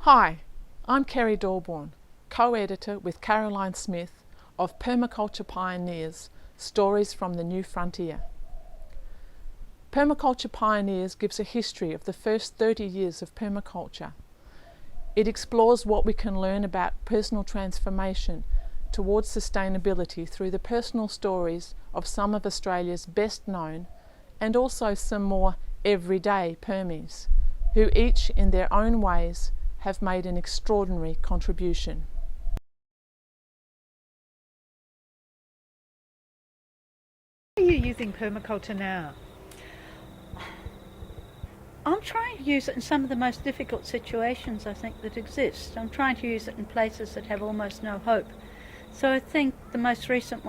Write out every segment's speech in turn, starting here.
Hi, I'm Kerry Dorborn, co-editor with Caroline Smith of Permaculture Pioneers, Stories from the New Frontier. Permaculture Pioneers gives a history of the first 30 years of permaculture. It explores what we can learn about personal transformation towards sustainability through the personal stories of some of Australia's best known and also some more everyday permies, who each in their own ways have made an extraordinary contribution. How are you using permaculture now? I'm trying to use it in some of the most difficult situations I think that exist. I'm trying to use it in places that have almost no hope. So I think the most recent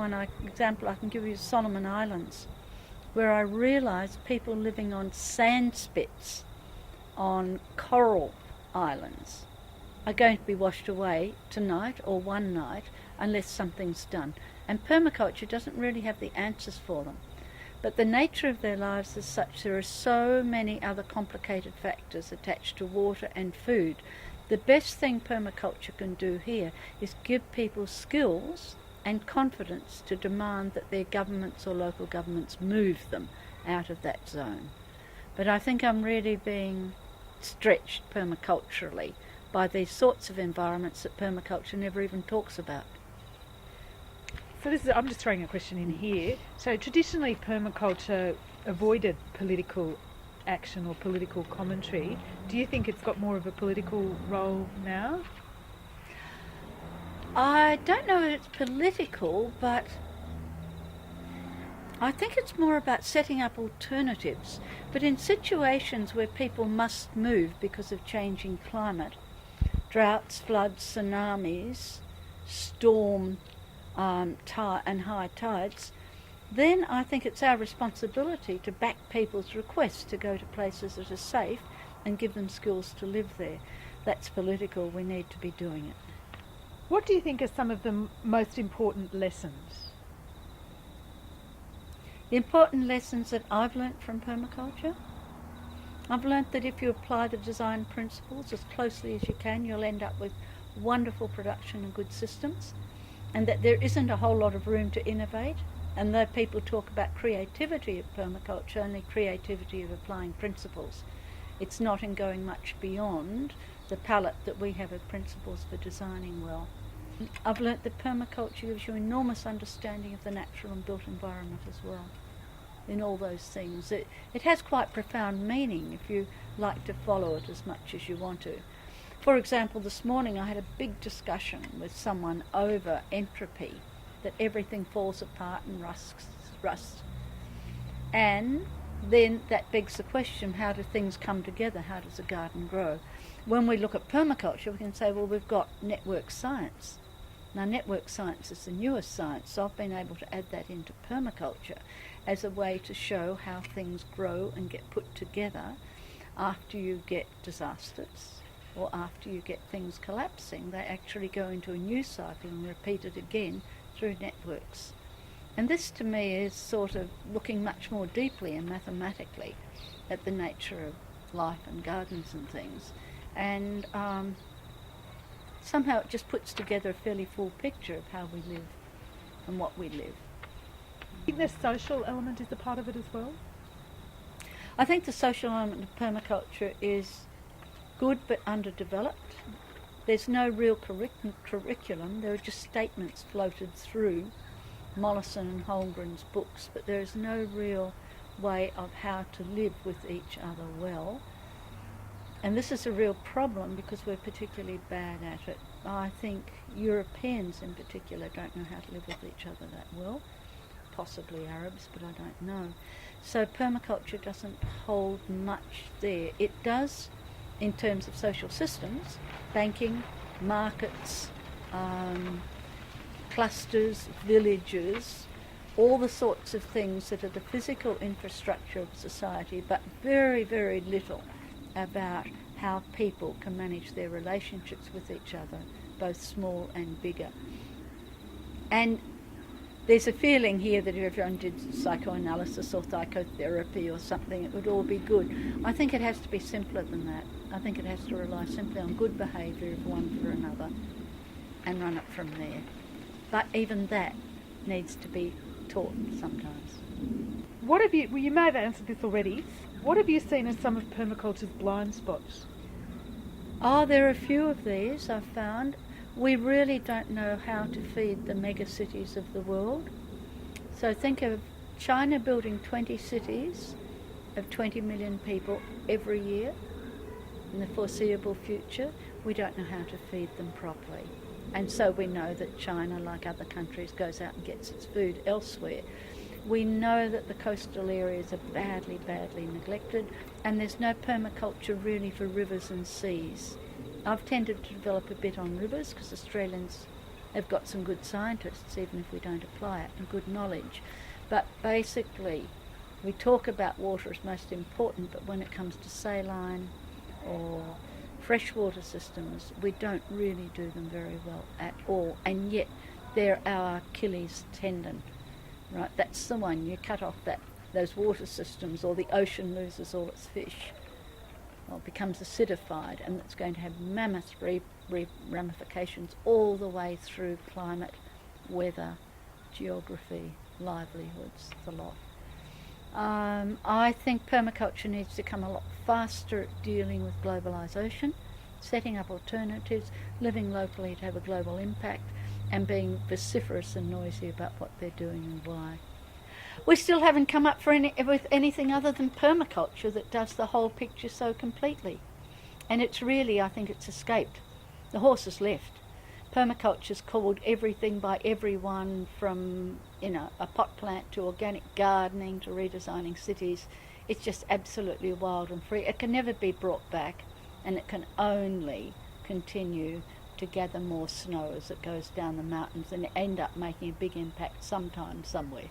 example I can give you is Solomon Islands, where I realised people living on sand spits on coral islands are going to be washed away tonight or one night unless something's done. And permaculture doesn't really have the answers for them. But the nature of their lives is such there are so many other complicated factors attached to water and food. The best thing permaculture can do here is give people skills and confidence to demand that their governments or local governments move them out of that zone. But I think I'm really being stretched permaculturally by these sorts of environments that permaculture never even talks about. So I'm just throwing a question in here. So traditionally permaculture avoided political action or political commentary. Do you think it's got more of a political role now? I don't know if it's political, but I think it's more about setting up alternatives. But in situations where people must move because of changing climate, droughts, floods, tsunamis, storm and high tides, then I think it's our responsibility to back people's requests to go to places that are safe and give them skills to live there. That's political, we need to be doing it. What do you think are some of the most important lessons? The important lessons that I've learnt from permaculture, I've learnt that if you apply the design principles as closely as you can, you'll end up with wonderful production and good systems, and that there isn't a whole lot of room to innovate. And though people talk about creativity of permaculture, only creativity of applying principles, it's not in going much beyond the palette that we have of principles for designing well. I've learnt that permaculture gives you enormous understanding of the natural and built environment as well. In all those things, it has quite profound meaning if you like to follow it as much as you want to. For example, this morning I had a big discussion with someone over entropy, that everything falls apart and rusts. And then that begs the question, how do things come together? How does a garden grow? When we look at permaculture, we can say, well, we've got network science. Now, network science is the newest science, so I've been able to add that into permaculture as a way to show how things grow and get put together after you get disasters or after you get things collapsing. They actually go into a new cycle and repeat it again through networks. And this to me is sort of looking much more deeply and mathematically at the nature of life and gardens and things. And somehow it just puts together a fairly full picture of how we live and what we live. Do you think the social element is a part of it as well? I think the social element of permaculture is good but underdeveloped. There's no real curriculum. There are just statements floated through Mollison and Holmgren's books, but there is no real way of how to live with each other well. And this is a real problem because we're particularly bad at it. I think Europeans in particular don't know how to live with each other that well. Possibly Arabs, but I don't know. So permaculture doesn't hold much there. It does in terms of social systems, banking, markets, clusters, villages, all the sorts of things that are the physical infrastructure of society, but very, very little about how people can manage their relationships with each other, both small and bigger. And there's a feeling here that if everyone did psychoanalysis or psychotherapy or something, it would all be good. I think it has to be simpler than that. I think it has to rely simply on good behaviour of one for another and run it from there. But even that needs to be taught sometimes. What have you, well, you may have answered this already, what have you seen as some of permaculture's blind spots? Oh, there are a few of these I've found. We really don't know how to feed the mega cities of the world. So think of China building 20 cities of 20 million people every year in the foreseeable future. We don't know how to feed them properly. And so we know that China, like other countries, goes out and gets its food elsewhere. We know that the coastal areas are badly, badly neglected, and there's no permaculture really for rivers and seas. I've tended to develop a bit on rivers because Australians have got some good scientists, even if we don't apply it, and good knowledge. But basically, we talk about water as most important, but when it comes to saline or freshwater systems, we don't really do them very well at all. And yet, they're our Achilles tendon, right? That's the one. You cut off those water systems, or the ocean loses all its fish. Well, it becomes acidified, and it's going to have mammoth ramifications all the way through climate, weather, geography, livelihoods, the lot. I think permaculture needs to come a lot faster at dealing with globalisation, setting up alternatives, living locally to have a global impact, and being vociferous and noisy about what they're doing and why. We still haven't come up with anything other than permaculture that does the whole picture so completely. And it's really, I think it's escaped. The horse has left. Permaculture's called everything by everyone, from, a pot plant to organic gardening to redesigning cities. It's just absolutely wild and free. It can never be brought back, and it can only continue to gather more snow as it goes down the mountains and end up making a big impact sometime, somewhere.